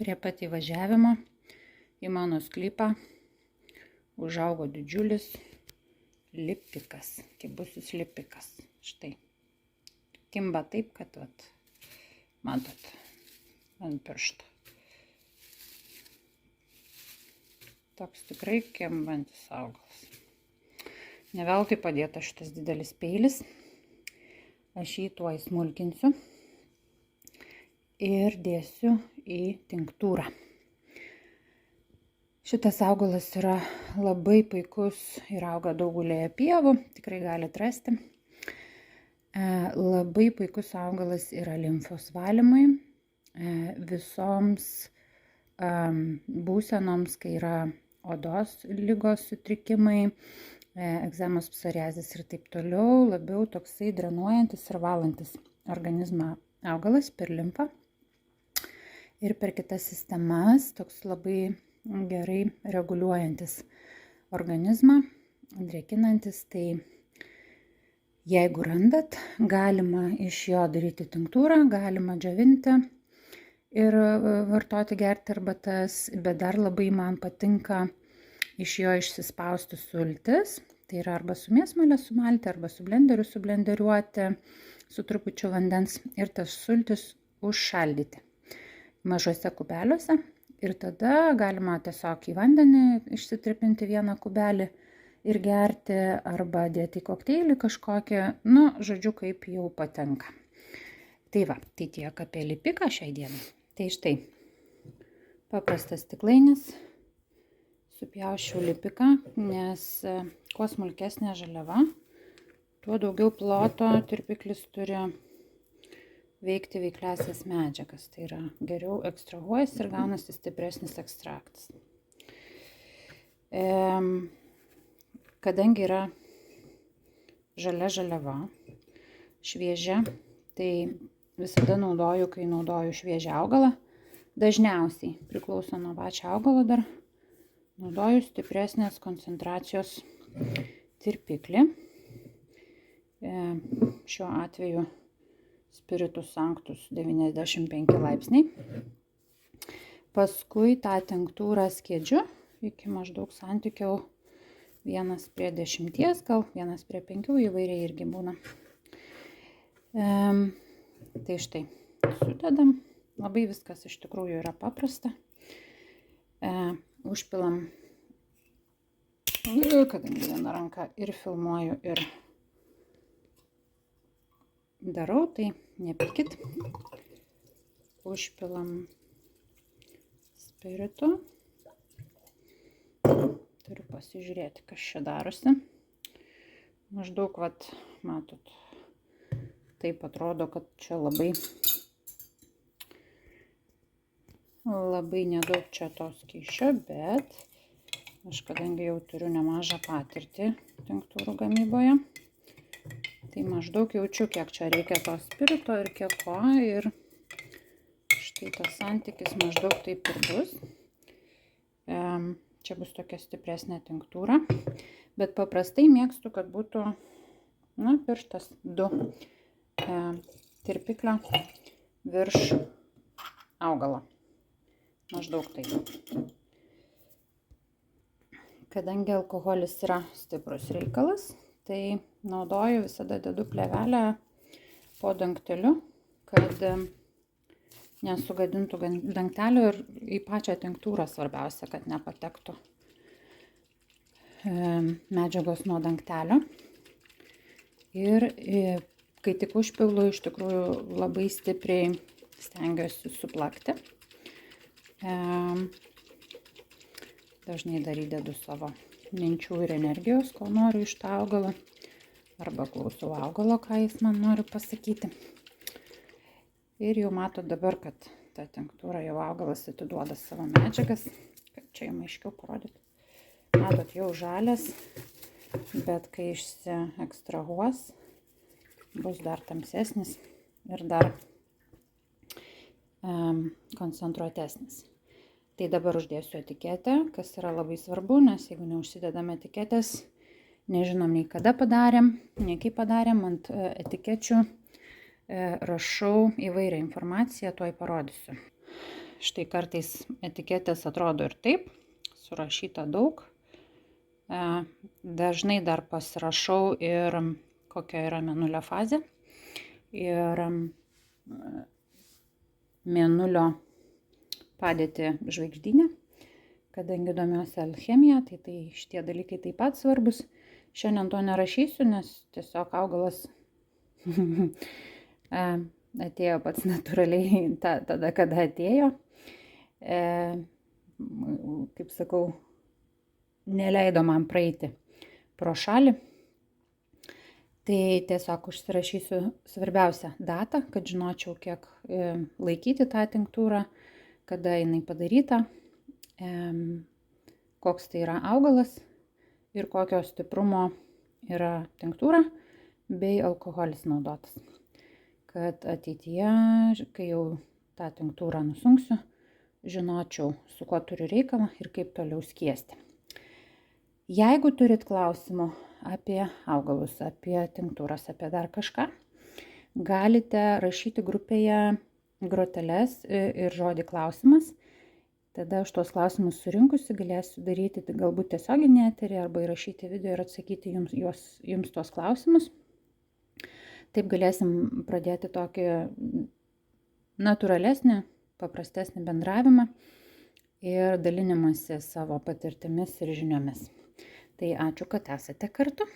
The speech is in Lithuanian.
Prie pat įvažiavimo į mano sklypą užaugo didžiulis lipikas, kibusis lipikas. Štai. Kimba taip, kad matot ant piršto. Toks tikrai kimbantis augalas. Ne veltui padėta šitas didelis peilis. Aš jį tuoj smulkinsiu ir dėsiu į tinktūrą. Šitas augalas yra labai puikus ir auga daugulėje pievų, tikrai galite rasti. Labai puikus augalas yra limfos valymui, visoms būsenoms, kai yra odos ligos sutrikimai, egzemos, psoriazės ir taip toliau, labiau toksai drenuojantis ir valantis organizmą augalas per limfą ir per kitas sistemas, toks labai gerai reguliuojantis organizmą, drėkinantis. Tai jeigu randat, galima iš jo daryti tinktūrą, galima džiovinti ir vartoti, gerti arbatas, bet dar labai man patinka iš jo išsispausti sultis. Tai yra arba su mėsmalė sumalti, arba su blenderiu sublenderiuoti, su trupučiu vandens ir tas sultis užšaldyti mažose kubeliuose. Ir tada galima tiesiog į vandenį išsitripinti vieną kubelį ir gerti, arba dėti į kokteilį kažkokį, žodžiu, kaip jau patenka. Tai tai tiek apie lipiką šiai dienai. Tai štai, paprastas stiklainis, supjaušiu lipiką, nes kuo smulkesnė žaliava, tuo daugiau ploto tirpiklis turi veikti veikliąsias medžiagas. Tai yra geriau ekstrahuojasi ir gaunasi stipresnis ekstraktas. Kadangi yra žalia žaliava, šviežia, tai visada naudoju, kai naudoju šviežią augalą, dažniausiai priklauso nuo pačio augalo dar, naudoju stipresnės koncentracijos tirpiklį. Šiuo atveju Spiritus Sanctus 95 laipsniai. Paskui tą tinktūrą skiedžiu iki maždaug santykio 1:10, gal 1:5, įvairiai irgi būna. Tai štai, sudedam. Labai viskas iš tikrųjų yra paprasta. Užpilam, kadangi viena ranka ir filmuoju, ir darau, tai nepykit. Užpilam spiritu. Turiu pasižiūrėti, kas čia darosi. Maždaug, matot, taip atrodo, kad čia labai nedaug čia to skysčio, bet aš kadangi jau turiu nemažą patirtį tinktūrų gamyboje, tai maždaug jaučiu, kiek čia reikia to spirito ir kiek ko, ir štai tas santykis maždaug taip ir bus. Čia bus tokia stipresnė tinktūra, bet paprastai mėgstu, kad būtų pirštas 2 tirpiklio virš augalo. Maždaug taip. Kadangi alkoholis yra stiprus reikalas, tai naudoju, visada dedu plėvelę po dangteliu, kad nesugadintų dangtelio ir į pačią tinktūrą svarbiausia, kad nepatektų medžiagos nuo dangtelio. Ir kai tik užpilu, iš tikrųjų labai stipriai stengiuosi suplakti. Dažnai dar įdedu savo minčių ir energijos, ko noriu iš tą augalą, arba klausau augalo, ką jis man nori pasakyti. Ir jau matot dabar, kad ta tinktūra jau augalas atiduoda savo medžiagas, kad čia jums aiškiau parodyti. Matot, jau žalias, bet kai išsiekstrahuos, bus dar tamsesnis ir dar koncentruotesnis. Tai dabar uždėsiu etiketę, kas yra labai svarbu, nes jeigu neužsidedame etiketės, nežinom nei kada padarėm, nei kaip padarėm. Ant etikečių rašau įvairią informaciją, tuoj parodysiu. štai kartais etiketės atrodo ir taip, surašyta daug. Dažnai dar pasirašau ir kokia yra mėnulio fazė ir mėnulio padėtį žvaigždyne. Kadangi domiuosi alchemija, tai šitie dalykai taip pat svarbus. Šiandien to nerašysiu, nes tiesiog augalas atėjo pats natūraliai tada, kada atėjo. Kaip sakau, neleido man praeiti pro šalį. Tai tiesiog užsirašysiu svarbiausią datą, kad žinočiau, kiek laikyti tą tinktūrą, kada jinai padaryta, koks tai yra augalas ir kokio stiprumo yra tinktūra bei alkoholis naudotas. Kad ateityje, kai jau tą tinktūrą nusunksiu, žinočiau, su kuo turiu reikalą ir kaip toliau skiesti. Jeigu turit klausimų apie augalus, apie tinktūras, apie dar kažką, galite rašyti grupėje groteles ir žodį klausimas. Tada aš tuos klausimus surinkusi galėsiu daryti galbūt tiesioginį eterį arba įrašyti video ir atsakyti jums tuos klausimus. Taip galėsim pradėti tokį natūralesnį, paprastesnį bendravimą ir dalinimąsi savo patirtimis ir žiniomis. Tai ačiū, kad esate kartu.